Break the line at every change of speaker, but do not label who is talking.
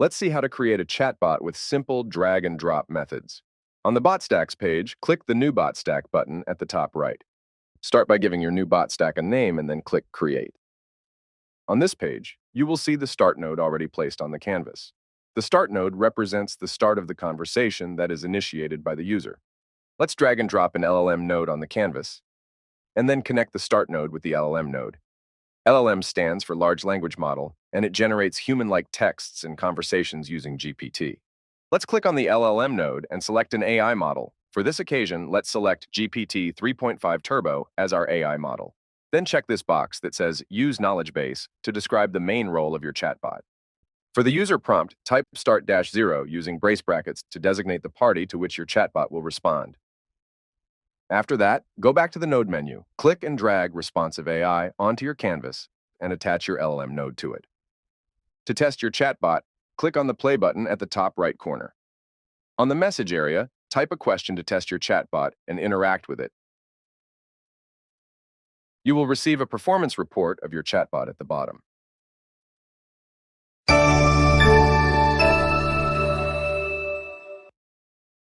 Let's see how to create a chatbot with simple drag and drop methods. On the Botstacks page, click the New Botstack button at the top right. Start by giving your new Botstack a name and then click Create. On this page, you will see the Start node already placed on the canvas. The Start node represents the start of the conversation that is initiated by the user. Let's drag and drop an LLM node on the canvas, and then connect the Start node with the LLM node. LLM stands for Large Language Model, and it generates human-like texts and conversations using GPT. Let's click on the LLM node and select an AI model. For this occasion, let's select GPT 3.5 Turbo as our AI model. Then check this box that says Use Knowledge Base to describe the main role of your chatbot. For the user prompt, type start-0 using brace brackets to designate the party to which your chatbot will respond. After that, go back to the node menu, click and drag Responsive AI onto your canvas, and attach your LLM node to it. To test your chatbot, click on the play button at the top right corner. On the message area, type a question to test your chatbot and interact with it. You will receive a performance report of your chatbot at the bottom.